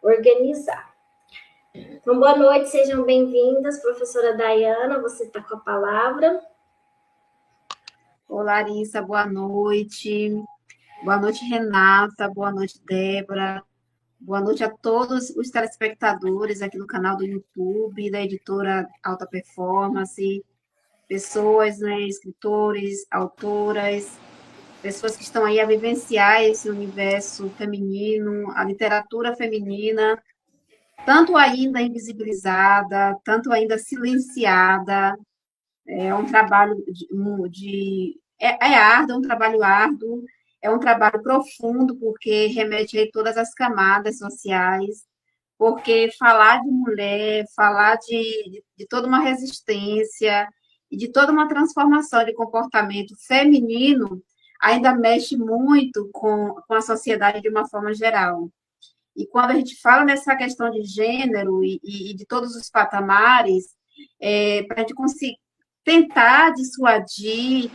organizar. Então, boa noite, sejam bem-vindas, professora Dayana, você está com a palavra. Olá, Larissa, boa noite. Boa noite, Renata. Boa noite, Débora. Boa noite a todos os telespectadores aqui no canal do YouTube, da editora Alta Performance, pessoas, né, escritores, autoras, pessoas que estão aí a vivenciar esse universo feminino, a literatura feminina, tanto ainda invisibilizada, tanto ainda silenciada. É um trabalho é árduo, é um trabalho árduo, é um trabalho profundo, porque remete a todas as camadas sociais, porque falar de mulher, falar de toda uma resistência e de toda uma transformação de comportamento feminino ainda mexe muito com a sociedade de uma forma geral. E quando a gente fala nessa questão de gênero e de todos os patamares, para a gente conseguir tentar dissuadir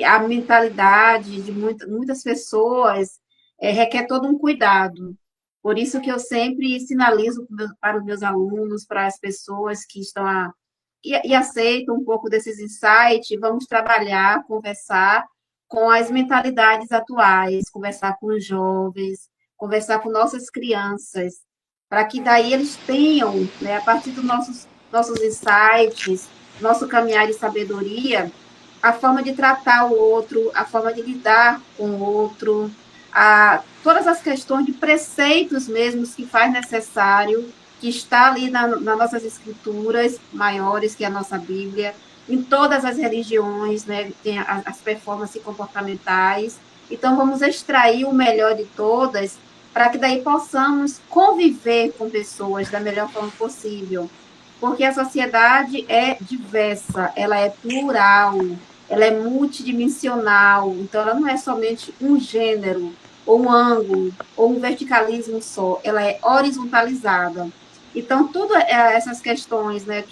a mentalidade de muitas pessoas, requer todo um cuidado. Por isso que eu sempre sinalizo para os meus alunos, para as pessoas que estão e aceitam um pouco desses insights, vamos trabalhar, conversar com as mentalidades atuais, conversar com os jovens, conversar com nossas crianças, para que daí eles tenham, né, a partir dos nossos insights, nosso caminhar de sabedoria, a forma de tratar o outro, a forma de lidar com o outro, todas as questões de preceitos mesmos que faz necessário, que está ali nas nossas escrituras maiores, que é a nossa Bíblia, em todas as religiões, né, tem as performances comportamentais. Então, vamos extrair o melhor de todas, para que daí possamos conviver com pessoas da melhor forma possível. Porque a sociedade é diversa, ela é plural, ela é multidimensional, então ela não é somente um gênero, ou um ângulo, ou um verticalismo só, ela é horizontalizada. Então, todas essas questões, né,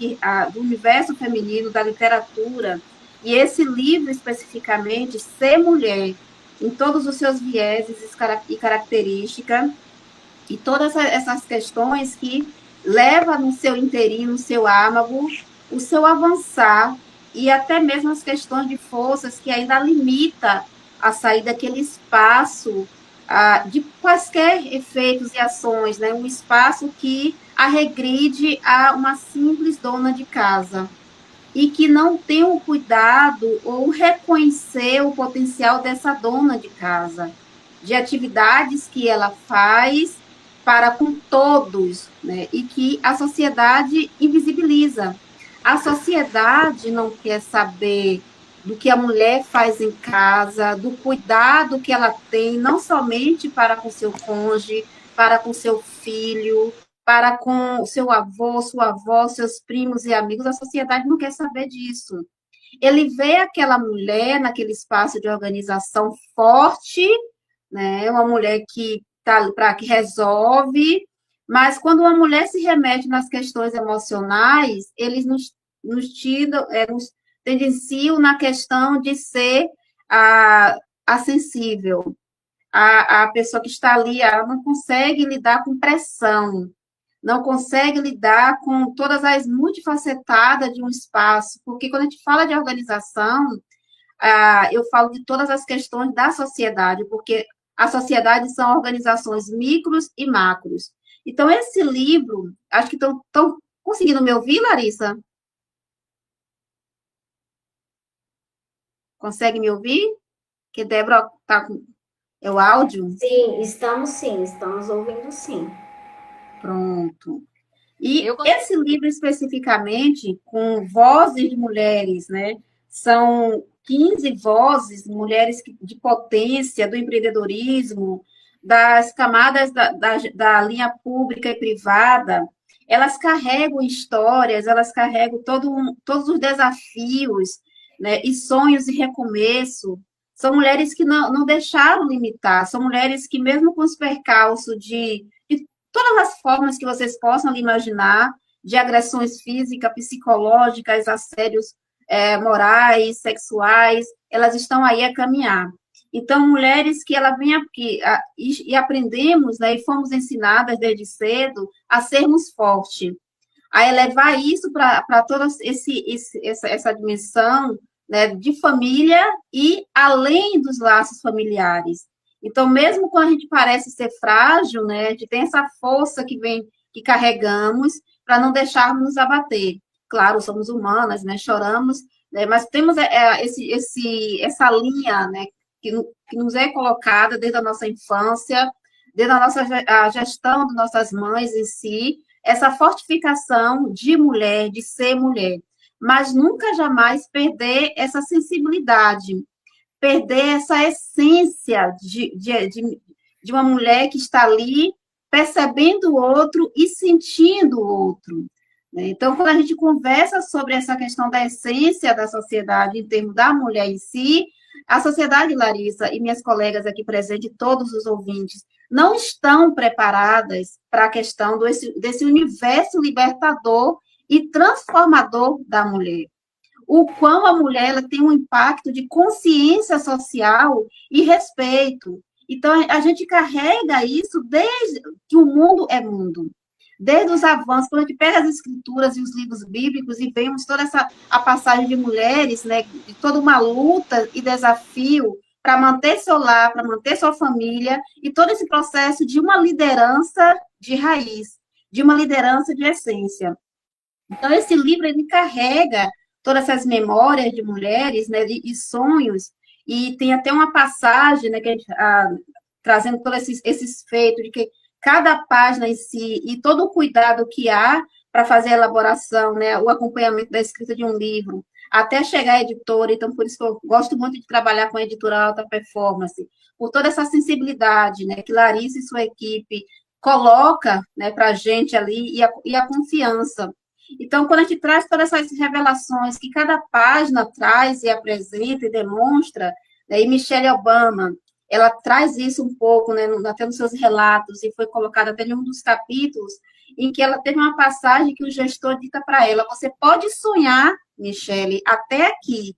do universo feminino, da literatura, e esse livro especificamente, Ser Mulher, em todos os seus vieses e características, e todas essas questões que leva no seu inteirinho, no seu âmago, o seu avançar, e até mesmo as questões de forças que ainda limita a sair daquele espaço de quaisquer efeitos e ações, né? Um espaço que a regride a uma simples dona de casa e que não tem o cuidado ou reconhecer o potencial dessa dona de casa, de atividades que ela faz para com todos, né? E que a sociedade invisibiliza. A sociedade não quer saber do que a mulher faz em casa, do cuidado que ela tem, não somente para com seu cônjuge, para com seu filho, para com o seu avô, sua avó, seus primos e amigos. A sociedade não quer saber disso. Ele vê aquela mulher naquele espaço de organização forte, né? Uma mulher que tá para que resolve, mas quando uma mulher se remete nas questões emocionais, eles nos tiram, nos tendenciam na questão de ser a sensível, a pessoa que está ali, ela não consegue lidar com pressão, não consegue lidar com todas as multifacetadas de um espaço, porque quando a gente fala de organização, eu falo de todas as questões da sociedade, porque a sociedade são organizações micros e macros. Então, esse livro, acho que estão conseguindo me ouvir, Larissa? Consegue me ouvir? Que Débora está com é o áudio? Sim, estamos ouvindo sim. Pronto. E esse livro especificamente, com vozes de mulheres, né? São 15 vozes, mulheres de potência, do empreendedorismo, das camadas da linha pública e privada. Elas carregam histórias, elas carregam todos os desafios, né? E sonhos e recomeço. São mulheres que não deixaram limitar, são mulheres que, mesmo com os percalços de todas as formas que vocês possam imaginar, de agressões físicas, psicológicas, assédios morais, sexuais, elas estão aí a caminhar. Então, mulheres que ela vem aqui e aprendemos, né, e fomos ensinadas desde cedo a sermos fortes, a elevar isso para toda essa dimensão, né, de família e além dos laços familiares. Então, mesmo quando a gente parece ser frágil, né, a gente tem essa força que carregamos para não deixarmos nos abater. Claro, somos humanas, né, choramos, né, mas temos essa linha, né, que nos é colocada desde a nossa infância, desde a gestão de nossas mães em si, essa fortificação de mulher, de ser mulher, mas nunca jamais perder essa sensibilidade, perder essa essência de uma mulher que está ali percebendo o outro e sentindo o outro. Então, quando a gente conversa sobre essa questão da essência da sociedade em termos da mulher em si, a sociedade, Larissa, e minhas colegas aqui presentes, todos os ouvintes, não estão preparadas para a questão desse universo libertador e transformador da mulher. O quão a mulher ela tem um impacto de consciência social e respeito. Então, a gente carrega isso desde que o mundo é mundo. Desde os avanços, quando a gente pega as escrituras e os livros bíblicos e vemos toda a passagem de mulheres, né, de toda uma luta e desafio para manter seu lar, para manter sua família, e todo esse processo de uma liderança de raiz, de uma liderança de essência. Então, esse livro, ele carrega todas essas memórias de mulheres, né, e sonhos, e tem até uma passagem, né, trazendo todos esses feitos, de que cada página em si, e todo o cuidado que há para fazer a elaboração, né, o acompanhamento da escrita de um livro, até chegar à editora. Então, por isso que eu gosto muito de trabalhar com a editora Alta Performance, por toda essa sensibilidade, né, que Larissa e sua equipe coloca, né, para a gente ali, e a confiança. Então, quando a gente traz todas essas revelações que cada página traz e apresenta e demonstra, né, e Michelle Obama, ela traz isso um pouco, né, até nos seus relatos, e foi colocado até em um dos capítulos, em que ela teve uma passagem que o gestor dita para ela: você pode sonhar, Michelle, até aqui,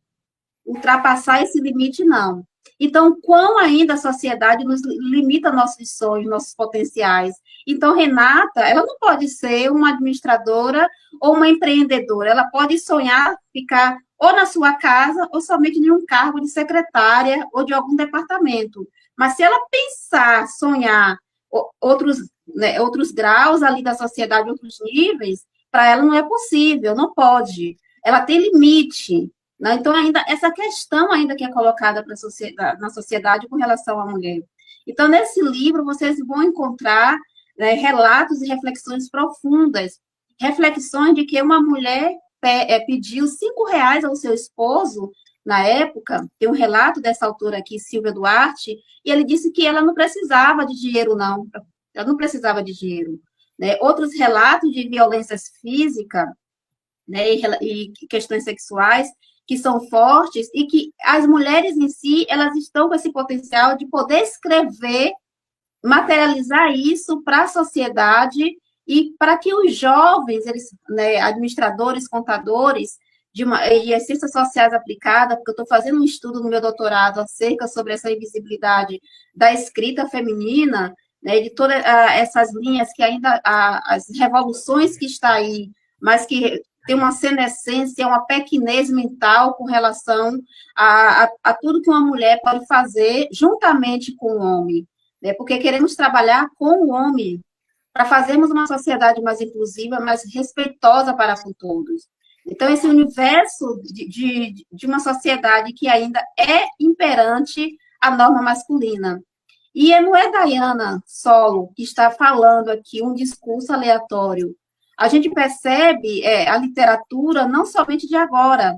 ultrapassar esse limite, não. Então, quão ainda a sociedade nos limita nossos sonhos, nossos potenciais. Então, Renata, ela não pode ser uma administradora ou uma empreendedora. Ela pode sonhar, ficar ou na sua casa, ou somente em um cargo de secretária ou de algum departamento. Mas se ela pensar, sonhar outros, né, outros graus ali da sociedade, outros níveis, para ela não é possível, não pode. Ela tem limite. Né? Então, ainda essa questão ainda que é colocada na sociedade com relação à mulher. Então, nesse livro, vocês vão encontrar, né, relatos e reflexões profundas, reflexões de que uma mulher pediu R$ 5 ao seu esposo, na época, tem um relato dessa autora aqui, Silvia Duarte, e ele disse que ela não precisava de dinheiro, não. Ela não precisava de dinheiro. Né? Outros relatos de violências físicas, né, e questões sexuais, que são fortes, e que as mulheres em si, elas estão com esse potencial de poder escrever, materializar isso para a sociedade e para que os jovens, eles, né, administradores, contadores, e as ciências sociais aplicadas, porque eu estou fazendo um estudo no meu doutorado acerca sobre essa invisibilidade da escrita feminina, né, de todas essas linhas que ainda, as revoluções que está aí, mas que tem uma senescência, uma pequenez mental com relação a tudo que uma mulher pode fazer juntamente com o homem, né? Porque queremos trabalhar com o homem para fazermos uma sociedade mais inclusiva, mais respeitosa para com todos. Então, esse universo de uma sociedade que ainda é imperante a norma masculina. E não é Dayana Solo que está falando aqui um discurso aleatório. A gente percebe a literatura não somente de agora,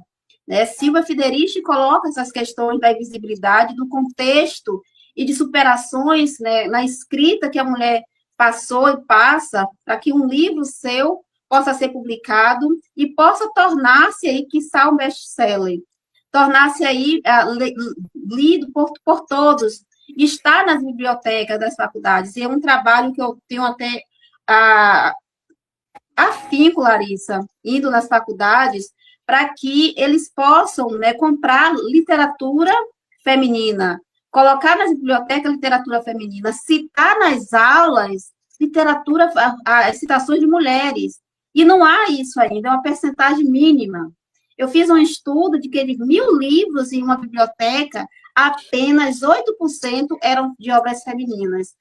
né? Silvia Federici coloca essas questões da invisibilidade, do contexto e de superações, né, na escrita que a mulher passou e passa, para que um livro seu possa ser publicado e possa tornar-se aí, quiçá, um best-seller, tornar-se aí lido por todos, estar nas bibliotecas das faculdades. E é um trabalho que eu tenho até afinco, Larissa, indo nas faculdades, para que eles possam, né, comprar literatura feminina, colocar nas bibliotecas literatura feminina, citar nas aulas literatura, as citações de mulheres. E não há isso ainda, é uma percentagem mínima. Eu fiz um estudo de que de 1.000 livros em uma biblioteca, apenas 8% eram de obras femininas.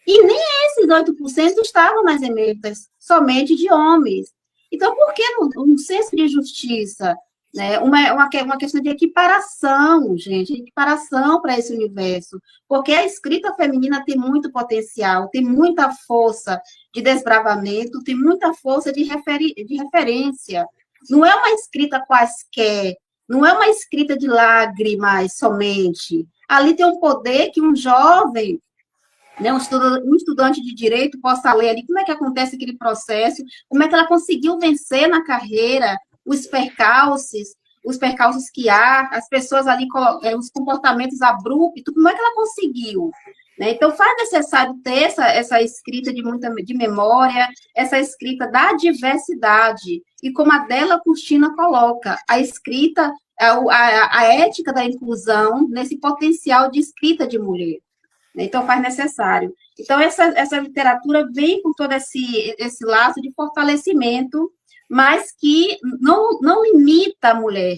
E nem esses 8% estavam nas emendas, somente de homens. Então, por que um senso de justiça? Né? Uma questão de equiparação, gente, equiparação para esse universo. Porque a escrita feminina tem muito potencial, tem muita força de desbravamento, tem muita força de referência. Não é uma escrita quaisquer, não é uma escrita de lágrimas somente. Ali tem um poder que um jovem, né, um estudante de direito possa ler ali como é que acontece aquele processo, como é que ela conseguiu vencer na carreira os percalços que há, as pessoas ali, os comportamentos abruptos, como é que ela conseguiu? Né? Então, faz necessário ter essa escrita de memória, essa escrita da diversidade, e como a Della Cristina coloca, a escrita, a ética da inclusão nesse potencial de escrita de mulher. Então, faz necessário. Então, essa literatura vem com todo esse laço de fortalecimento, mas que não limita a mulher.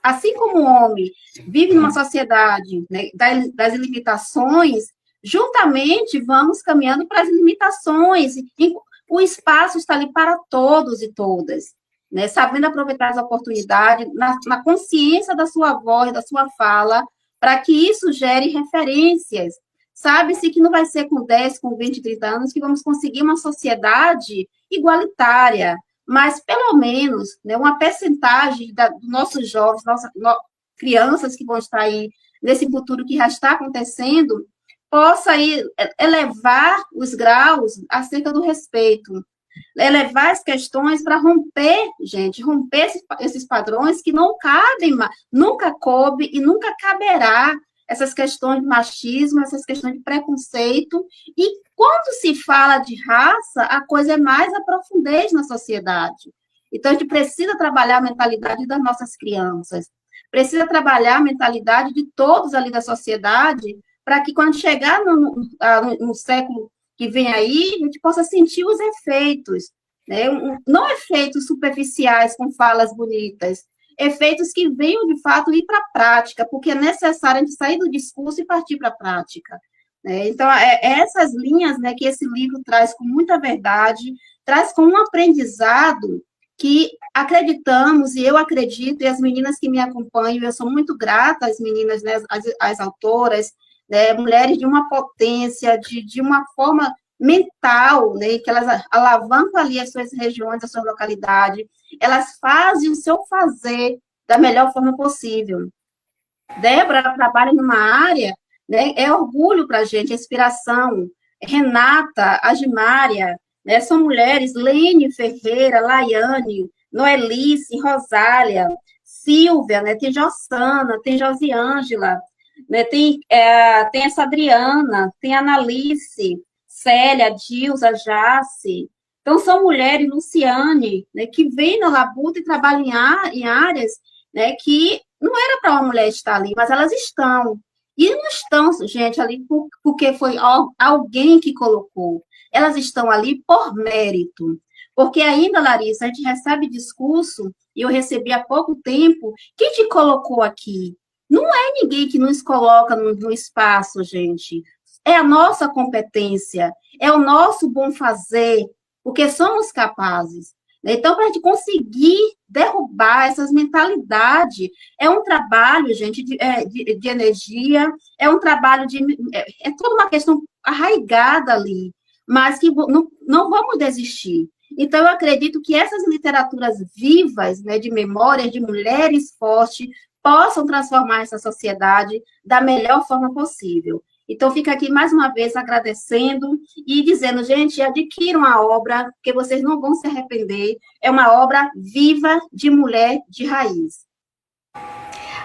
Assim como o homem vive numa sociedade, né, das limitações, juntamente vamos caminhando para as limitações. E o espaço está ali para todos e todas, né, sabendo aproveitar as oportunidades, na consciência da sua voz, da sua fala, para que isso gere referências. Sabe-se que não vai ser com 10, com 20, 30 anos que vamos conseguir uma sociedade igualitária, mas pelo menos, né, uma percentagem dos nossos jovens, crianças que vão estar aí nesse futuro que já está acontecendo, possa aí elevar os graus acerca do respeito, elevar as questões para romper, gente, romper esses padrões que não cabem, nunca coube e nunca caberá essas questões de machismo, essas questões de preconceito, e quando se fala de raça, a coisa é mais a profundez na sociedade. Então, a gente precisa trabalhar a mentalidade das nossas crianças, precisa trabalhar a mentalidade de todos ali da sociedade, para que quando chegar no século que vem aí, a gente possa sentir os efeitos, né? Não efeitos superficiais com falas bonitas, efeitos que venham, de fato, ir para a prática, porque é necessário a gente sair do discurso e partir para a prática. Né? Então, essas linhas, né, que esse livro traz com muita verdade, traz com um aprendizado que acreditamos, e eu acredito, e as meninas que me acompanham, eu sou muito grata às meninas, né, às autoras, né, mulheres de uma potência, de uma forma mental, né, que elas alavancam ali as suas regiões, a sua localidade, elas fazem o seu fazer da melhor forma possível. Débora trabalha numa área, né, é orgulho para a gente, é inspiração. Renata, Agimária, né, são mulheres, Lene Ferreira, Laiane, Noelice, Rosália, Silvia, né, tem Jossana, tem Josiângela, né, tem essa Adriana, tem Analice, Célia, Dilza, Jace. Então, são mulheres, Luciane, né, que vêm na labuta e trabalham em áreas, né, que não era para uma mulher estar ali, mas elas estão. E não estão, gente, ali porque foi alguém que colocou. Elas estão ali por mérito. Porque ainda, Larissa, a gente recebe discurso, e eu recebi há pouco tempo, quem te colocou aqui? Não é ninguém que nos coloca no espaço, gente. É a nossa competência, é o nosso bom fazer, porque somos capazes. Então, para a gente conseguir derrubar essas mentalidades, é um trabalho, gente, de energia, é um trabalho é toda uma questão arraigada ali, mas que não vamos desistir. Então, eu acredito que essas literaturas vivas, né, de memórias de mulheres fortes, possam transformar essa sociedade da melhor forma possível. Então, fica aqui mais uma vez agradecendo e dizendo, gente, adquiram a obra, porque vocês não vão se arrepender. É uma obra viva de mulher de raiz.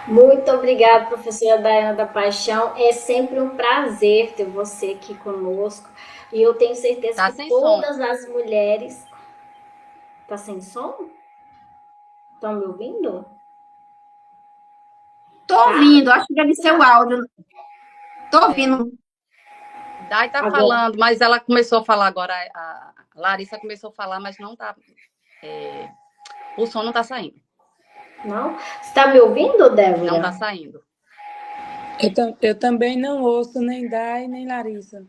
Muito obrigada, professora Daiana da Paixão. É sempre um prazer ter você aqui conosco. E eu tenho certeza que todas as mulheres... Tá sem som? Estão me ouvindo? Estou ouvindo, acho que deve ser o áudio. Tô ouvindo. Dai tá falando, mas ela começou a falar agora, a Larissa começou a falar, mas não tá... o som não tá saindo. Não? Você tá me ouvindo, Débora? Não tá saindo. Eu também não ouço nem Dai, nem Larissa.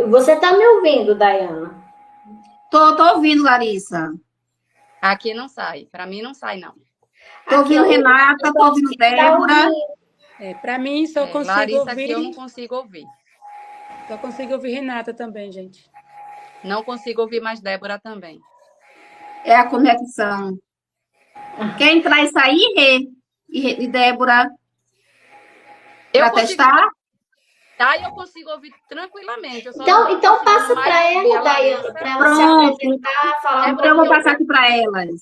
Você tá me ouvindo, Dayana? Tô ouvindo, Larissa. Aqui não sai. Para mim não sai, não. Tô ouvindo Renata, tô ouvindo Débora. Para mim só consigo Larissa, ouvir... aqui eu não consigo ouvir. Só consigo ouvir Renata também, gente. Não consigo ouvir mais Débora também. É a conexão. Quer entrar e sair, Rê? E Débora? Para testar? Tá, eu consigo ouvir tranquilamente. Então passa para ela, Dayana, para ela se apresentar, falar um pouco. Eu vou passar aqui para elas.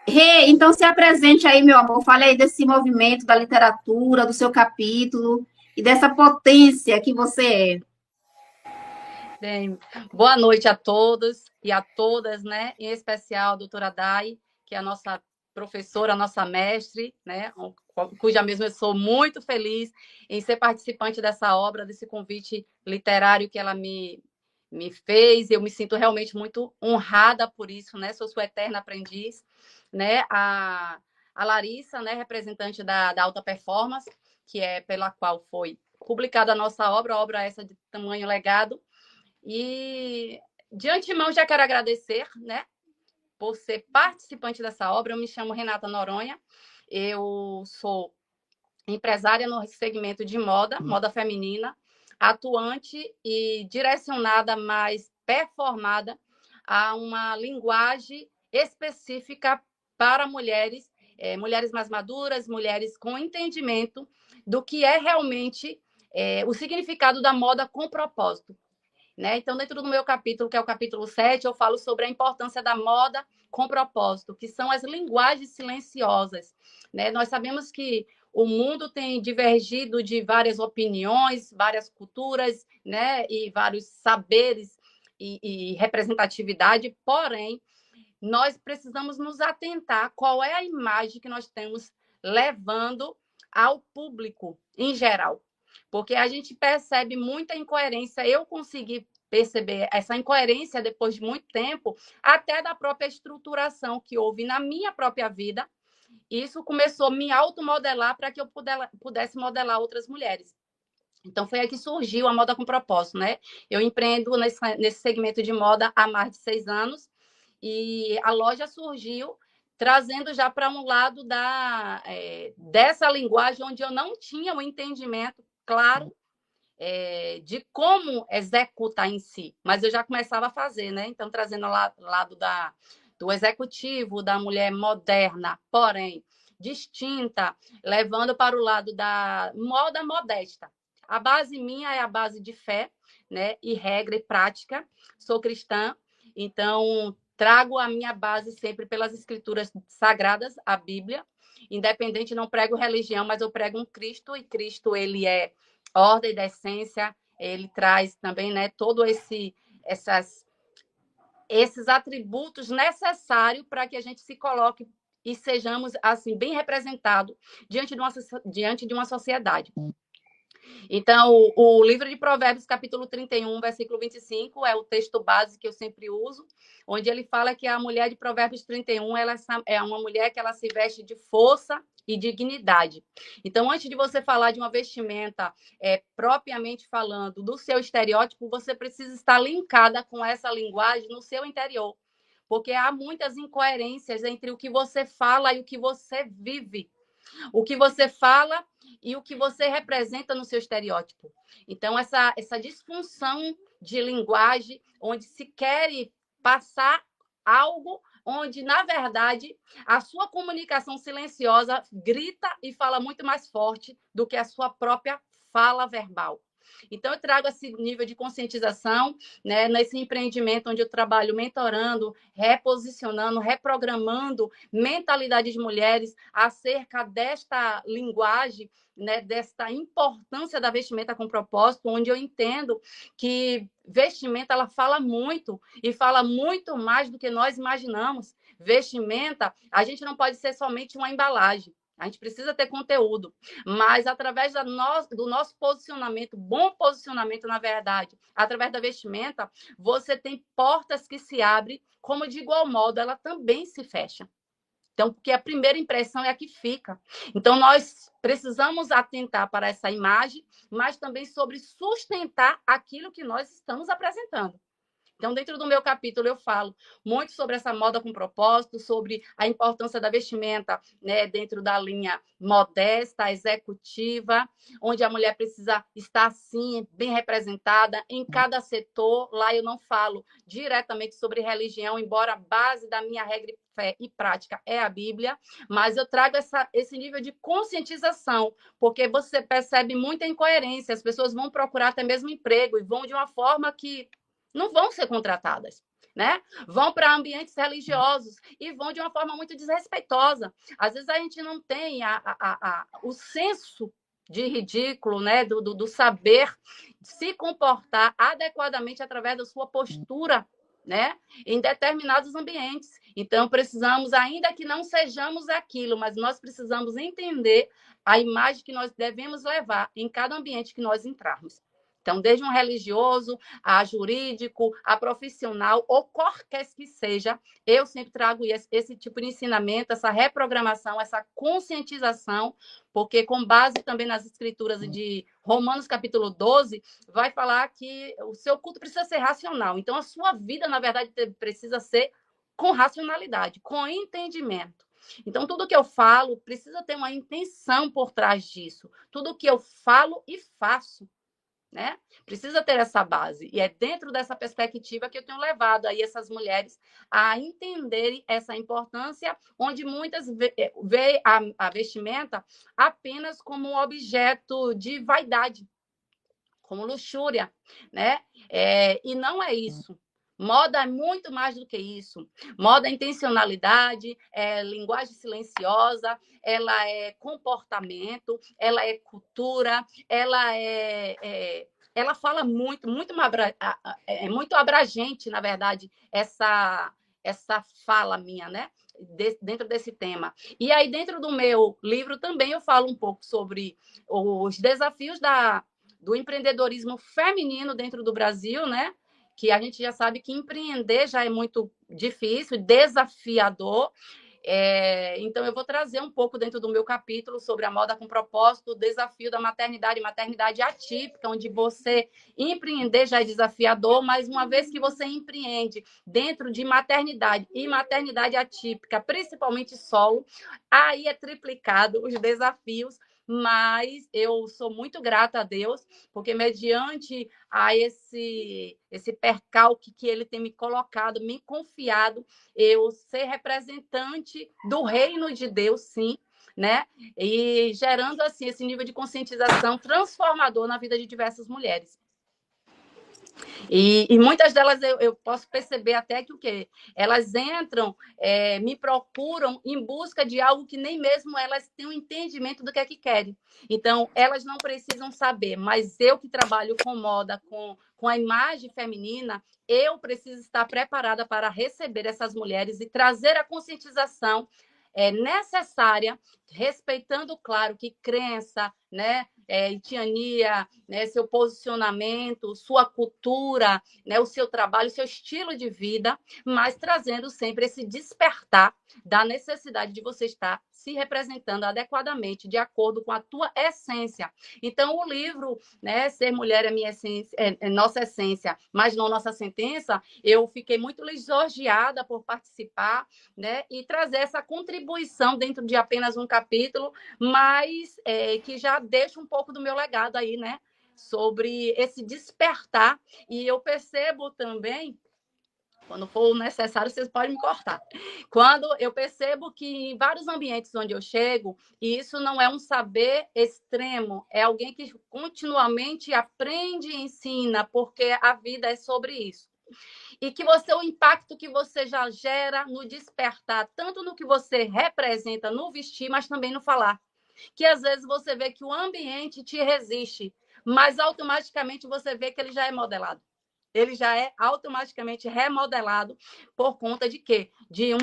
Rê, então se apresente aí, meu amor. Fale aí desse movimento da literatura, do seu capítulo e dessa potência que você é. Bem, boa noite a todos e a todas, né? Em especial a doutora Dai, que é a nossa professora, a nossa mestre, né? Cuja mesmo eu sou muito feliz em ser participante dessa obra, desse convite literário que ela me fez. Eu me sinto realmente muito honrada por isso, né? Sou sua eterna aprendiz, né? A Larissa, né? Representante da Alta Performance, que é pela qual foi publicada a nossa obra essa de tamanho legado. E, de antemão, já quero agradecer, né, por ser participante dessa obra. Eu me chamo Renata Noronha, eu sou empresária no segmento de moda feminina, atuante e direcionada, mais performada a uma linguagem específica para mulheres, mulheres mais maduras, mulheres com entendimento do que é realmente o significado da moda com propósito. Né? Então, dentro do meu capítulo, que é o capítulo 7, eu falo sobre a importância da moda com propósito, que são as linguagens silenciosas. Né? Nós sabemos que o mundo tem divergido de várias opiniões, várias culturas, né? E vários saberes e representatividade, porém, nós precisamos nos atentar qual é a imagem que nós temos levando ao público em geral. Porque a gente percebe muita incoerência. Eu consegui perceber essa incoerência depois de muito tempo, até da própria estruturação que houve na minha própria vida. Isso começou a me automodelar para que eu pudesse modelar outras mulheres. Então, foi aí que surgiu a Moda com Propósito, né? Eu empreendo nesse segmento de moda há mais de 6 anos e a loja surgiu trazendo já para um lado dessa linguagem onde eu não tinha o entendimento claro de como executar em si, mas eu já começava a fazer, né? Então, trazendo lá lado do executivo, da mulher moderna, porém distinta, levando para o lado da moda modesta. A base minha é a base de fé, né? E regra e prática. Sou cristã, então trago a minha base sempre pelas escrituras sagradas, a Bíblia. Independente, não prego religião, mas eu prego um Cristo, e Cristo, ele é ordem e decência, ele traz também, né, todo esses atributos necessários para que a gente se coloque e sejamos assim bem representados diante de uma sociedade. Então, o livro de Provérbios, capítulo 31, versículo 25, é o texto base que eu sempre uso, onde ele fala que a mulher de Provérbios 31, ela é uma mulher que ela se veste de força e dignidade. Então, antes de você falar de uma vestimenta propriamente falando do seu estereótipo, você precisa estar linkada com essa linguagem no seu interior, porque há muitas incoerências entre o que você fala e o que você vive. O que você fala e o que você representa no seu estereótipo. Então, essa disfunção de linguagem, onde se quer passar algo, onde, na verdade, a sua comunicação silenciosa grita e fala muito mais forte do que a sua própria fala verbal. Então, eu trago esse nível de conscientização, né, nesse empreendimento onde eu trabalho mentorando, reposicionando, reprogramando mentalidade de mulheres acerca desta linguagem, né, desta importância da vestimenta com propósito, onde eu entendo que vestimenta ela fala muito e fala muito mais do que nós imaginamos. Vestimenta, a gente não pode ser somente uma embalagem. A gente precisa ter conteúdo, mas através do nosso posicionamento, bom posicionamento, na verdade, através da vestimenta, você tem portas que se abrem, como de igual modo ela também se fecha. Então, porque a primeira impressão é a que fica. Então, nós precisamos atentar para essa imagem, mas também sobre sustentar aquilo que nós estamos apresentando. Então, dentro do meu capítulo, eu falo muito sobre essa moda com propósito, sobre a importância da vestimenta, né, dentro da linha modesta, executiva, onde a mulher precisa estar, assim, bem representada em cada setor. Lá eu não falo diretamente sobre religião, embora a base da minha regra de fé e prática é a Bíblia, mas eu trago esse nível de conscientização, porque você percebe muita incoerência, as pessoas vão procurar até mesmo emprego e vão de uma forma que não vão ser contratadas, né? Vão para ambientes religiosos e vão de uma forma muito desrespeitosa. Às vezes a gente não tem o senso de ridículo, né? Do saber se comportar adequadamente através da sua postura, né? Em determinados ambientes. Então, precisamos, ainda que não sejamos aquilo, mas nós precisamos entender a imagem que nós devemos levar em cada ambiente que nós entrarmos. Então, desde um religioso, a jurídico, a profissional, ou qualquer que seja, eu sempre trago esse tipo de ensinamento, essa reprogramação, essa conscientização, porque com base também nas escrituras de Romanos capítulo 12, vai falar que o seu culto precisa ser racional. Então, a sua vida, na verdade, precisa ser com racionalidade, com entendimento. Então, tudo que eu falo precisa ter uma intenção por trás disso. Tudo que eu falo e faço, né? Precisa ter essa base. E é dentro dessa perspectiva que eu tenho levado aí essas mulheres a entenderem essa importância, onde muitas veem a vestimenta apenas como um objeto de vaidade, como luxúria, né? E não é isso. Moda é muito mais do que isso. Moda é intencionalidade, é linguagem silenciosa, ela é comportamento, ela é cultura, ela fala muito, muito muito abrangente, na verdade, essa fala minha, né? Dentro desse tema. E aí, dentro do meu livro, também eu falo um pouco sobre os desafios do empreendedorismo feminino dentro do Brasil, né? Que a gente já sabe que empreender já é muito difícil, desafiador. Então, eu vou trazer um pouco dentro do meu capítulo sobre a moda com propósito, o desafio da maternidade atípica, onde você empreender já é desafiador, mas uma vez que você empreende dentro de maternidade e maternidade atípica, principalmente solo, aí é triplicado os desafios, mas eu sou muito grata a Deus, porque mediante a esse percalque que ele tem me colocado, me confiado, eu ser representante do reino de Deus, sim, né? E gerando, assim, esse nível de conscientização transformador na vida de diversas mulheres. E muitas delas eu posso perceber até que o quê? Elas entram, me procuram em busca de algo que nem mesmo elas têm um entendimento do que é que querem. Então, elas não precisam saber, mas eu que trabalho com moda, com a imagem feminina, eu preciso estar preparada para receber essas mulheres e trazer a conscientização necessária, respeitando, claro, que crença, né, etnia, né, seu posicionamento, sua cultura, né, o seu trabalho, o seu estilo de vida, mas trazendo sempre esse despertar da necessidade de você estar se representando adequadamente, de acordo com a tua essência. Então, o livro, né, Ser Mulher é Minha Essência, é Nossa Essência, mas não Nossa Sentença, eu fiquei muito lisonjeada por participar, né, e trazer essa contribuição dentro de apenas um capítulo, mas que já deixa um pouco do meu legado aí, né, sobre esse despertar. E eu percebo também, quando for necessário, vocês podem me cortar. Quando eu percebo que em vários ambientes onde eu chego, e isso não é um saber extremo, é alguém que continuamente aprende e ensina, porque a vida é sobre isso. E que o impacto que você já gera no despertar, tanto no que você representa no vestir, mas também no falar. Que às vezes você vê que o ambiente te resiste, mas automaticamente você vê que ele já é modelado. ele já é automaticamente remodelado por conta de quê? De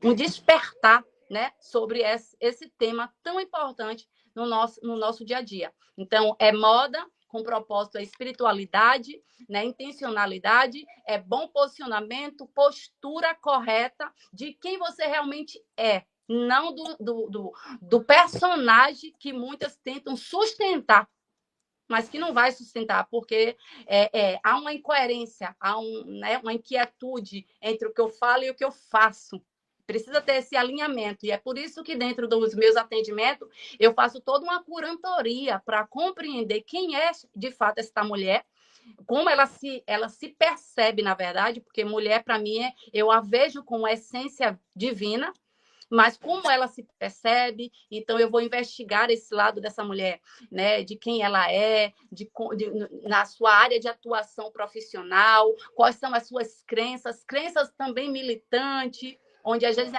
um despertar, né, sobre esse tema tão importante no nosso dia a dia. Então, é moda com propósito, é espiritualidade, né, intencionalidade, é bom posicionamento, postura correta de quem você realmente é, não do personagem que muitas tentam sustentar, mas que não vai sustentar, porque há uma incoerência, há né, uma inquietude entre o que eu falo e o que eu faço. Precisa ter esse alinhamento. E é por isso que dentro dos meus atendimentos, eu faço toda uma curadoria para compreender quem é, de fato, essa mulher, como ela se percebe, na verdade, porque mulher, para mim, eu a vejo com essência divina, mas como ela se percebe, então eu vou investigar esse lado dessa mulher, né? De quem ela é, na sua área de atuação profissional, quais são as suas crenças também militantes, onde às vezes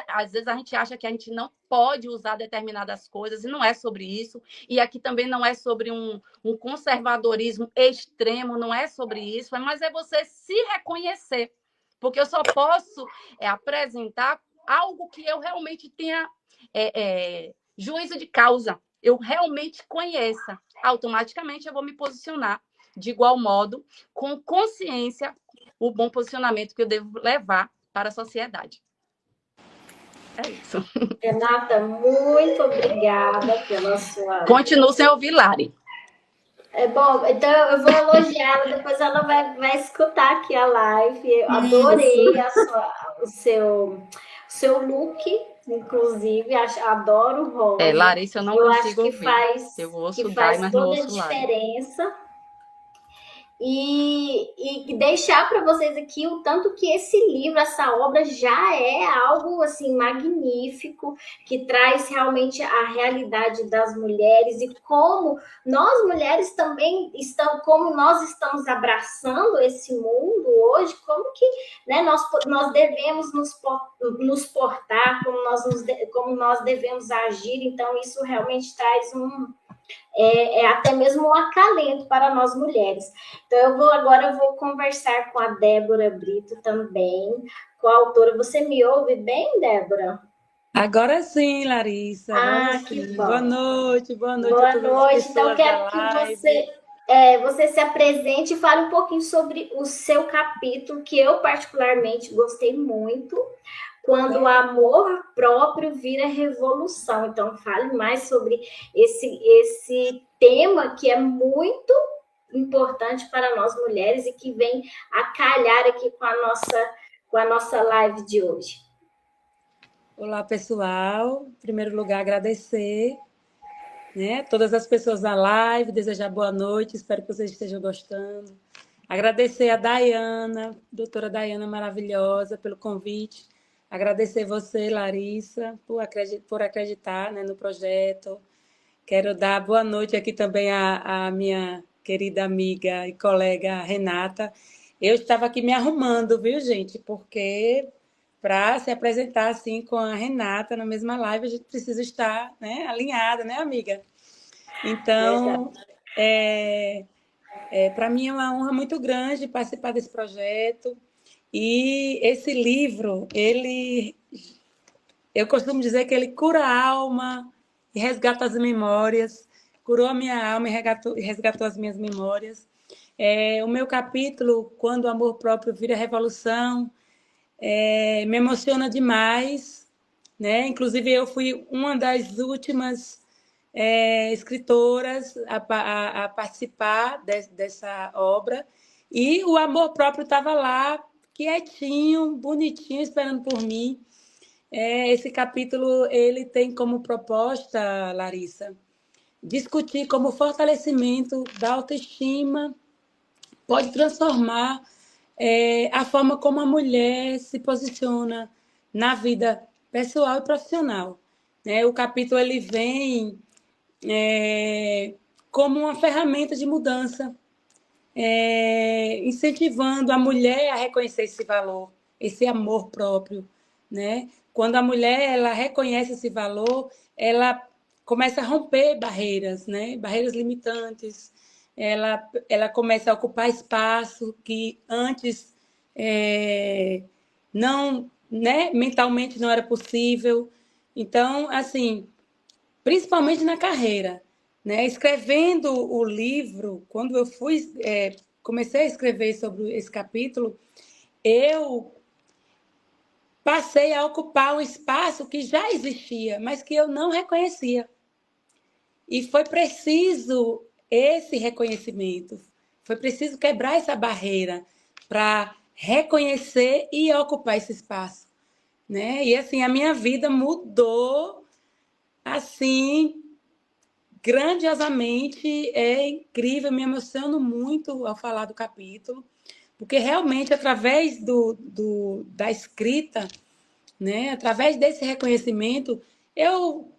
a gente acha que a gente não pode usar determinadas coisas, e não é sobre isso. E aqui também não é sobre um conservadorismo extremo, não é sobre isso, mas é você se reconhecer. Porque eu só posso apresentar algo que eu realmente tenha juízo de causa, eu realmente conheça. Automaticamente eu vou me posicionar de igual modo, com consciência, o bom posicionamento que eu devo levar para a sociedade. É isso. Renata, muito obrigada pela sua... Continuo sem ouvir Lari. É bom, então eu vou elogiar ela, depois ela vai escutar aqui a live. Eu adorei o seu look, inclusive, adoro o rosa. Larissa, eu não consigo ouvir. Eu ouço que faz mas toda não a ouço Lari. diferença. E deixar para vocês aqui o tanto que esse livro, essa obra já é algo assim magnífico, que traz realmente a realidade das mulheres e como nós mulheres também como nós estamos abraçando esse mundo hoje, como que, né, nós devemos nos portar, como nós devemos agir. Então isso realmente traz até mesmo um acalento para nós mulheres. Então, agora eu vou conversar com a Débora Brito também, com a autora. Você me ouve bem, Débora? Agora sim, Larissa. Agora sim. Que bom. Boa noite a todas Boa as pessoas. Então, quero que você se apresente e fale um pouquinho sobre o seu capítulo, que eu particularmente gostei muito, quando o amor próprio vira revolução. Então, fale mais sobre esse tema que é muito importante para nós mulheres e que vem a calhar aqui com a nossa live de hoje. Olá, pessoal. Em primeiro lugar, agradecer, né, todas as pessoas na live, desejar boa noite, espero que vocês estejam gostando. Agradecer a Dayana, doutora Dayana maravilhosa, pelo convite. Agradecer você, Larissa, por acreditar, né, no projeto. Quero dar boa noite aqui também à minha querida amiga e colega Renata. Eu estava aqui me arrumando, viu, gente? Porque para se apresentar assim com a Renata na mesma live, a gente precisa estar, né, alinhada, né, amiga? Então, para mim é uma honra muito grande participar desse projeto. E esse livro, eu costumo dizer que ele cura a alma e resgata as memórias, curou a minha alma e resgatou as minhas memórias. O meu capítulo, Quando o Amor Próprio Vira Revolução, me emociona demais, né? Inclusive, eu fui uma das últimas escritoras a participar dessa obra, e o amor próprio estava lá, quietinho, bonitinho, esperando por mim. Esse capítulo ele tem como proposta, Larissa, discutir como o fortalecimento da autoestima pode transformar a forma como a mulher se posiciona na vida pessoal e profissional. Né? O capítulo ele vem como uma ferramenta de mudança, incentivando a mulher a reconhecer esse valor, esse amor próprio, né? Quando a mulher ela reconhece esse valor, ela começa a romper barreiras, né? Barreiras limitantes, ela começa a ocupar espaço que antes não, né, mentalmente não era possível. Então, assim, principalmente na carreira, né? Escrevendo o livro, quando eu comecei a escrever sobre esse capítulo, eu passei a ocupar um espaço que já existia, mas que eu não reconhecia. E foi preciso esse reconhecimento, foi preciso quebrar essa barreira para reconhecer e ocupar esse espaço, né? E assim, a minha vida mudou assim grandiosamente, é incrível, me emociono muito ao falar do capítulo, porque realmente através da escrita, né, através desse reconhecimento, eu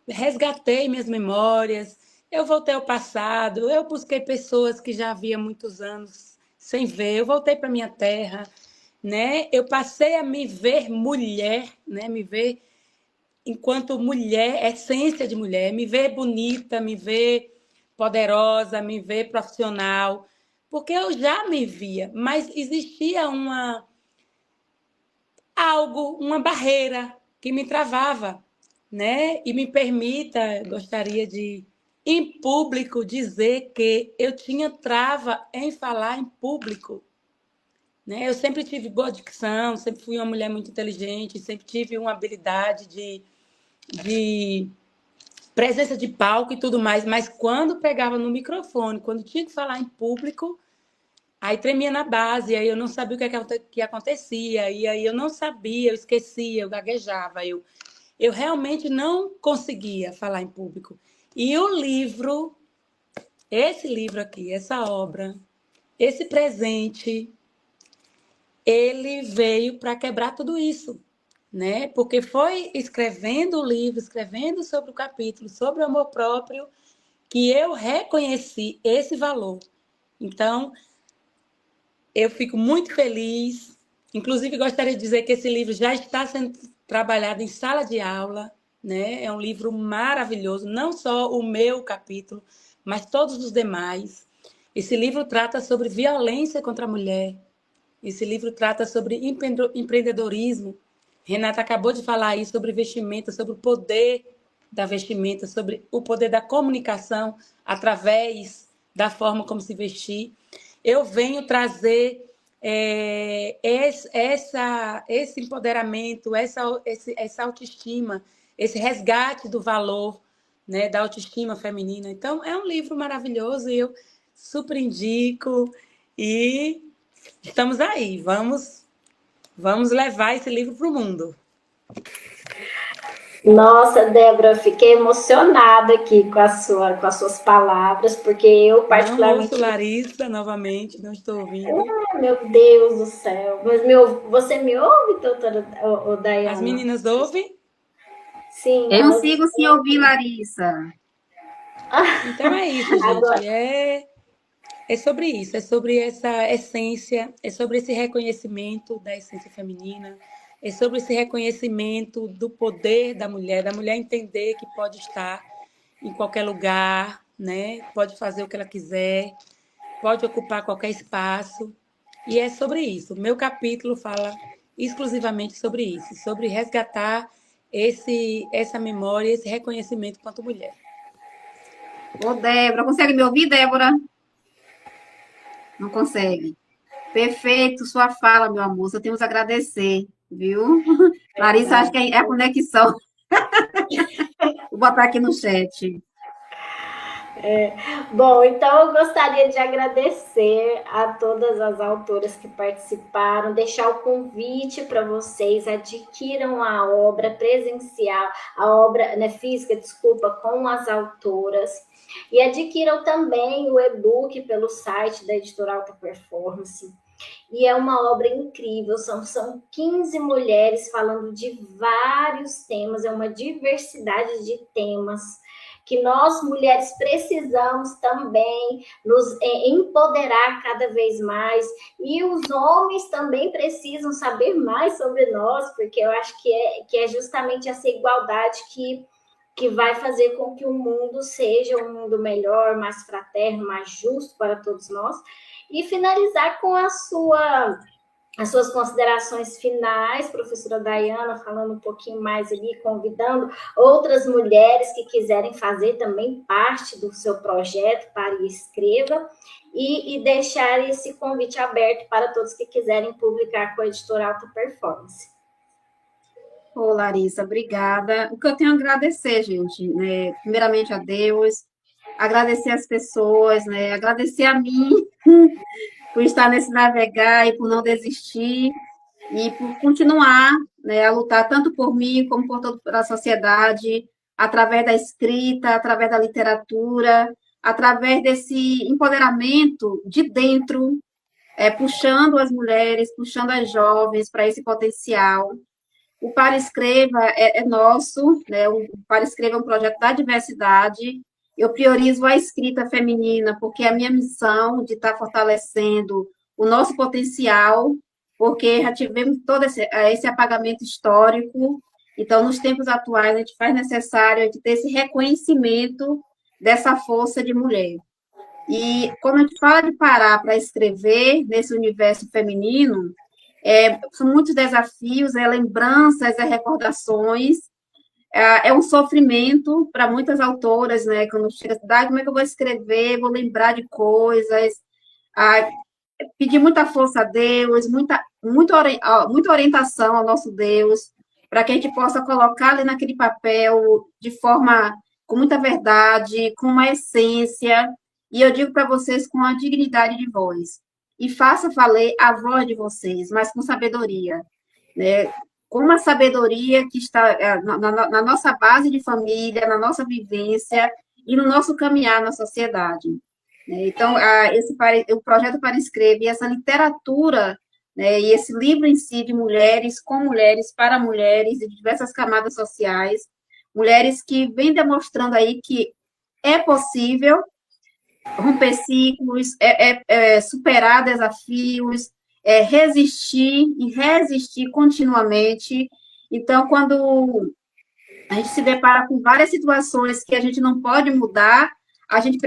resgatei minhas memórias, eu voltei ao passado, eu busquei pessoas que já havia muitos anos sem ver, eu voltei para minha terra, né? Eu passei a me ver mulher, né? Me ver enquanto mulher, essência de mulher, me ver bonita, me ver poderosa, me ver profissional, porque eu já me via, mas existia uma barreira que me travava, né? E me permita, gostaria de, em público, dizer que eu tinha trava em falar em público, né? Eu sempre tive boa dicção, sempre fui uma mulher muito inteligente, sempre tive uma habilidade de presença de palco e tudo mais, mas quando pegava no microfone, quando tinha que falar em público, aí tremia na base, aí eu não sabia o que acontecia, e aí eu não sabia, eu esquecia, eu gaguejava, eu realmente não conseguia falar em público. E o livro, esse livro aqui, essa obra, esse presente, ele veio para quebrar tudo isso, né? Porque foi escrevendo o livro, escrevendo sobre o capítulo, sobre o amor próprio, que eu reconheci esse valor. Então, eu fico muito feliz. Inclusive, gostaria de dizer que esse livro já está sendo trabalhado em sala de aula, né? É um livro maravilhoso, não só o meu capítulo, mas todos os demais. Esse livro trata sobre violência contra a mulher. Esse livro trata sobre empreendedorismo. Renata acabou de falar aí sobre vestimenta, sobre o poder da vestimenta, sobre o poder da comunicação através da forma como se vestir. Eu venho trazer esse empoderamento, essa autoestima, esse resgate do valor, né, da autoestima feminina. Então, é um livro maravilhoso e eu super indico. E estamos aí, vamos levar esse livro para o mundo. Nossa, Débora, eu fiquei emocionada aqui com as suas palavras, porque eu particularmente... Não ouço Larissa novamente, não estou ouvindo. Ah, meu Deus do céu. Mas você me ouve, doutora Dayana? As meninas ouvem? Sim. Eu consigo sim ouvir, Larissa. Então é isso, gente. Agora... É sobre isso, é sobre essa essência, é sobre esse reconhecimento da essência feminina, é sobre esse reconhecimento do poder da mulher entender que pode estar em qualquer lugar, né? Pode fazer o que ela quiser, pode ocupar qualquer espaço. E é sobre isso. O meu capítulo fala exclusivamente sobre isso, sobre resgatar essa memória, esse reconhecimento quanto mulher. Ô, Débora, consegue me ouvir, Débora? Não consegue. Perfeito, sua fala, meu amor. Só temos a agradecer, viu? Larissa, acho que é a conexão. Vou botar aqui no chat. Bom, então eu gostaria de agradecer a todas as autoras que participaram, deixar o convite para vocês, adquiram a obra presencial, a obra, né, física, desculpa, com as autoras, e adquiram também o e-book pelo site da Editora Alta Performance. E é uma obra incrível, são 15 mulheres falando de vários temas, é uma diversidade de temas que nós, mulheres, precisamos também nos empoderar cada vez mais, e os homens também precisam saber mais sobre nós, porque eu acho que é justamente essa igualdade que que vai fazer com que o mundo seja um mundo melhor, mais fraterno, mais justo para todos nós. E finalizar com as suas considerações finais, professora Dayana, falando um pouquinho mais ali, convidando outras mulheres que quiserem fazer também parte do seu projeto para o Escreva, e deixar esse convite aberto para todos que quiserem publicar com a editora Alta Performance. Ô, Larissa, obrigada. O que eu tenho a agradecer, gente, né? Primeiramente a Deus, agradecer as pessoas, né? Agradecer a mim por estar nesse navegar e por não desistir e por continuar, né, a lutar tanto por mim como por toda a sociedade, através da escrita, através da literatura, através desse empoderamento de dentro, puxando as mulheres, puxando as jovens para esse potencial. O Para Escreva é nosso, né? O Para Escreva é um projeto da diversidade. Eu priorizo a escrita feminina, porque é a minha missão de estar fortalecendo o nosso potencial, porque já tivemos todo esse apagamento histórico. Então, nos tempos atuais, a gente faz necessário a gente ter esse reconhecimento dessa força de mulher. E quando a gente fala de parar para escrever nesse universo feminino, são muitos desafios, lembranças, recordações, é um sofrimento para muitas autoras, né? Quando chega a como é que eu vou escrever, vou lembrar de coisas, pedir muita força a Deus, muita orientação ao nosso Deus, para que a gente possa colocar ali naquele papel de forma com muita verdade, com uma essência, e eu digo para vocês com a dignidade de voz. E faça valer a voz de vocês, mas com sabedoria, né? Com uma sabedoria que está na nossa base de família, na nossa vivência e no nosso caminhar na sociedade. Então, o projeto Para Escreva e essa literatura, né, e esse livro em si de mulheres, com mulheres, para mulheres, de diversas camadas sociais, mulheres que vêm demonstrando aí que é possível romper ciclos, superar desafios, resistir e resistir continuamente. Então, quando a gente se depara com várias situações que a gente não pode mudar, a gente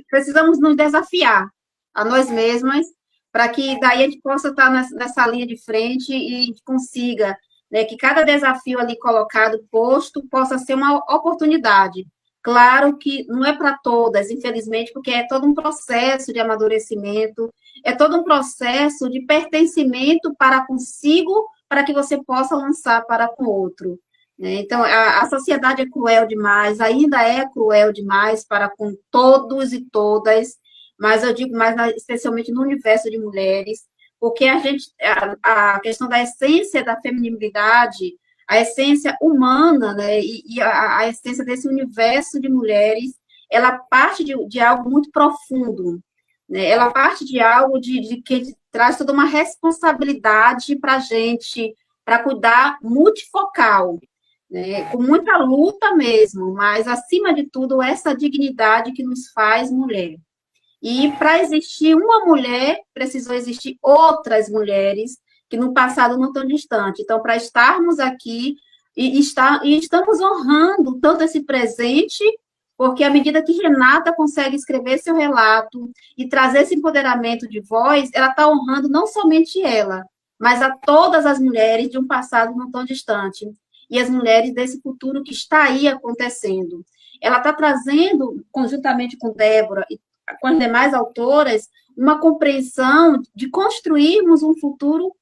precisamos nos desafiar a nós mesmas, para que daí a gente possa estar nessa linha de frente e a gente consiga, né, que cada desafio ali colocado, posto, possa ser uma oportunidade. Claro que não é para todas, infelizmente, porque é todo um processo de amadurecimento, é todo um processo de pertencimento para consigo, para que você possa lançar para com outro. Então, a sociedade é cruel demais, ainda é cruel demais para com todos e todas, mas eu digo mais especialmente no universo de mulheres, porque a questão da essência da feminilidade, a essência humana, né, e a essência desse universo de mulheres, ela parte de algo muito profundo, né? Ela parte de algo de que traz toda uma responsabilidade para a gente, para cuidar multifocal, né? Com muita luta mesmo, mas, acima de tudo, essa dignidade que nos faz mulher. E para existir uma mulher, precisou existir outras mulheres que no passado não tão distante. Então, para estarmos aqui e estamos honrando tanto esse presente, porque à medida que Renata consegue escrever seu relato e trazer esse empoderamento de voz, ela está honrando não somente ela, mas a todas as mulheres de um passado não tão distante, e as mulheres desse futuro que está aí acontecendo. Ela está trazendo, conjuntamente com Débora e com as demais autoras, uma compreensão de construirmos um futuro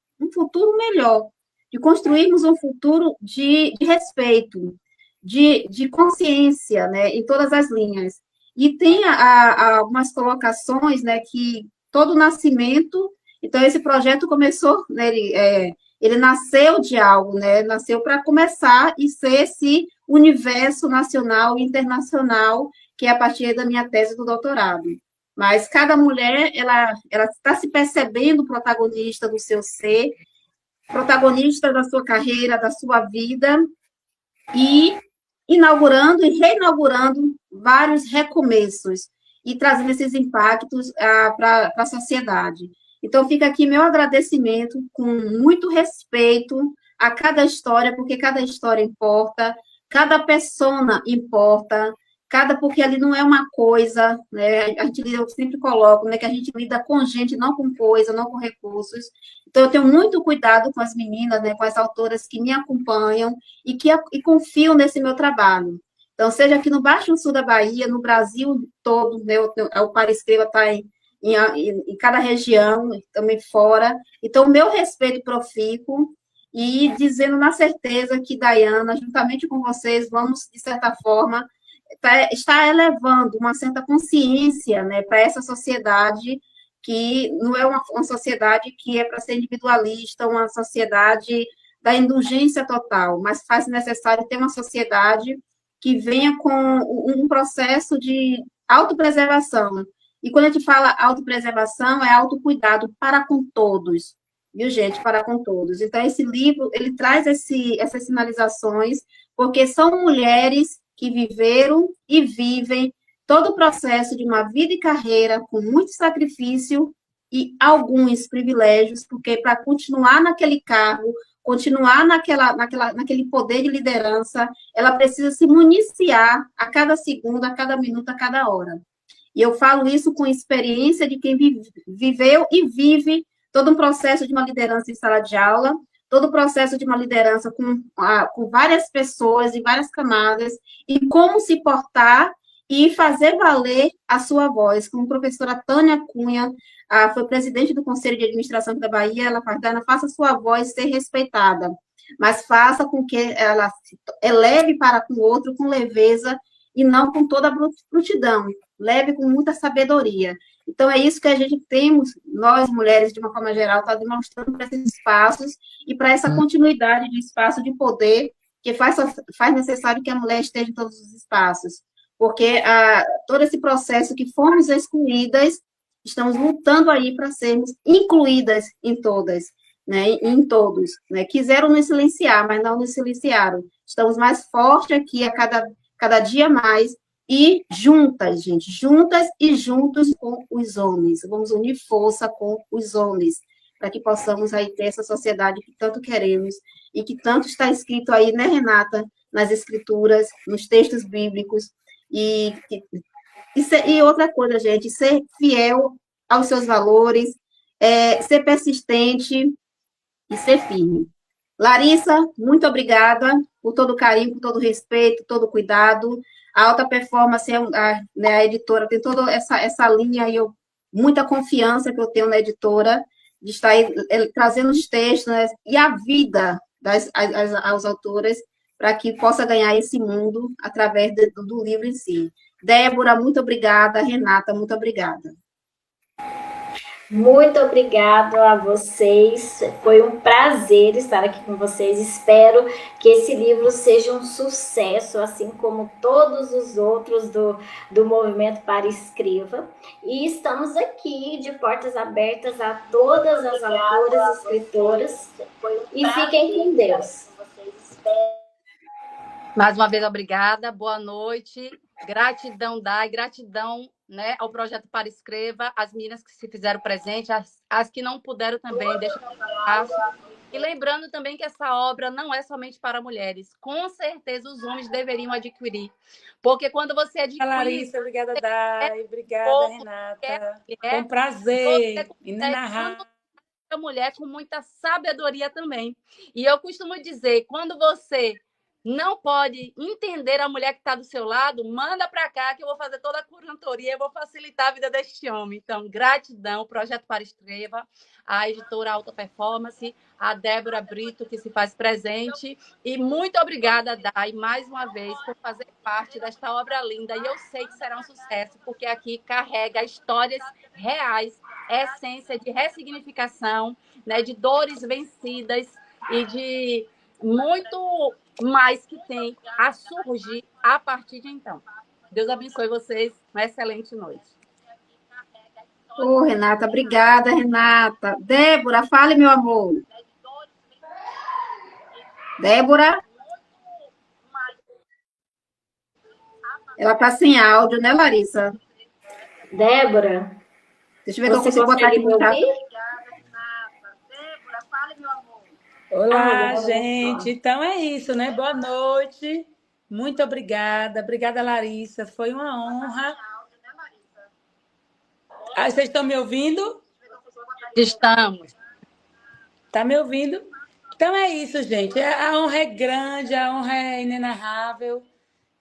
melhor, de construirmos um futuro de respeito, de consciência, né, em todas as linhas. E tem algumas colocações, né, que todo nascimento, então esse projeto começou, né, ele nasceu de algo, né, nasceu para começar e ser esse universo nacional e internacional, que é a partir da minha tese do doutorado. Mas cada mulher, ela está se percebendo protagonista do seu ser, protagonista da sua carreira, da sua vida, e inaugurando e reinaugurando vários recomeços, e trazendo esses impactos para a sociedade. Então, fica aqui meu agradecimento, com muito respeito a cada história, porque cada história importa, Cada persona importa, porque ali não é uma coisa, né? Eu sempre coloco, né, que a gente lida com gente, não com coisa, não com recursos. Então, eu tenho muito cuidado com as meninas, né, com as autoras que me acompanham e confiam nesse meu trabalho. Então, seja aqui no Baixo Sul da Bahia, no Brasil todo, né, o Para Escreva está em cada região, também fora. Então, meu respeito profícuo e dizendo na certeza que, Dayana, juntamente com vocês, vamos, de certa forma, está elevando uma certa consciência, né, para essa sociedade que não é uma sociedade que é para ser individualista, uma sociedade da indulgência total, mas faz necessário ter uma sociedade que venha com um processo de autopreservação. E quando a gente fala autopreservação, é autocuidado para com todos, viu, gente? Para com todos. Então, esse livro, ele traz essas sinalizações, porque são mulheres que viveram e vivem todo o processo de uma vida e carreira com muito sacrifício e alguns privilégios, porque para continuar naquele cargo, continuar naquele poder de liderança, ela precisa se municiar a cada segundo, a cada minuto, a cada hora. E eu falo isso com experiência de quem viveu e vive todo um processo de uma liderança em sala de aula, todo o processo de uma liderança com várias pessoas e várias camadas, e como se portar e fazer valer a sua voz. Como a professora Tânia Cunha, foi presidente do Conselho de Administração da Bahia, ela fala, Dana, faça a sua voz ser respeitada, mas faça com que ela se eleve para com o outro com leveza e não com toda a brutidão, leve com muita sabedoria. Então, é isso que a gente temos, nós, mulheres, de uma forma geral, está demonstrando para esses espaços e para essa continuidade de espaço de poder que faz necessário que a mulher esteja em todos os espaços. Porque todo esse processo que fomos excluídas, estamos lutando aí para sermos incluídas em todas, né, em todos. Né? Quiseram nos silenciar, mas não nos silenciaram. Estamos mais fortes aqui a cada dia mais, e juntas, gente, juntas e juntos com os homens. Vamos unir força com os homens, para que possamos aí ter essa sociedade que tanto queremos e que tanto está escrito aí, né, Renata, nas escrituras, nos textos bíblicos. E outra coisa, gente, ser fiel aos seus valores, ser persistente e ser firme. Larissa, muito obrigada por todo o carinho, por todo o respeito, todo o cuidado. A Alta Performance, né, a editora, tem toda essa linha aí, muita confiança que eu tenho na editora, de estar aí, trazendo os textos, né, e a vida aos autores, para que possa ganhar esse mundo através do livro em si. Débora, muito obrigada. Renata, muito obrigada. Muito obrigado a vocês. Foi um prazer estar aqui com vocês. Espero que esse livro seja um sucesso, assim como todos os outros do Movimento Para Escreva. E estamos aqui de portas abertas a todas as autoras, escritoras. E fiquem com Deus. Mais uma vez, obrigada. Boa noite. Gratidão, Dai. Gratidão, né, ao Projeto Para Escreva, as meninas que se fizeram presente, as que não puderam também, deixa eu espaço. E lembrando também que essa obra não é somente para mulheres. Com certeza os homens deveriam adquirir. Porque quando você adquire... Larissa, obrigada, Dai. Obrigada, Renata. Foi um prazer. Inenarrável. A mulher com muita sabedoria também. E eu costumo dizer, quando você não pode entender a mulher que está do seu lado, manda para cá que eu vou fazer toda a curadoria, eu vou facilitar a vida deste homem. Então, gratidão, Projeto Para Escreva, a editora Alta Performance, a Débora Brito, que se faz presente, e muito obrigada, Dai, mais uma vez, por fazer parte desta obra linda, e eu sei que será um sucesso, porque aqui carrega histórias reais, essência de ressignificação, né, de dores vencidas e de muito mais que tem a surgir a partir de então. Deus abençoe vocês. Uma excelente noite. Renata, obrigada, Renata. Débora, fale, meu amor. Débora? Ela está sem áudio, né, Larissa? Débora? Deixa eu ver se eu consigo botar aqui no chat. Olá, gente. Então é isso, né? Boa noite. Muito obrigada. Obrigada, Larissa. Foi uma honra. Ah, vocês estão me ouvindo? Estamos. Tá me ouvindo? Então é isso, gente. A honra é grande, a honra é inenarrável,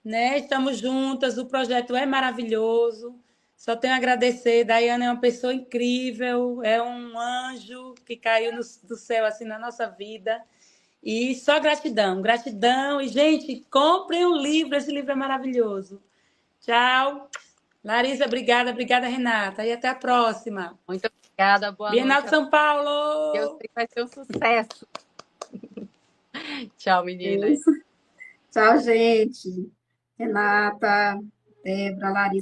né? Estamos juntas, o projeto é maravilhoso. Só tenho a agradecer. Daiane é uma pessoa incrível, é um anjo que caiu do céu assim na nossa vida. E só gratidão, gratidão. E, gente, comprem um livro, esse livro é maravilhoso. Tchau. Larissa, obrigada, obrigada, Renata. E até a próxima. Muito obrigada, boa Bienal noite. de São Eu Paulo! sei que vai ser um sucesso. Tchau, meninas. Isso. Tchau, gente. Renata, Débora, Larissa.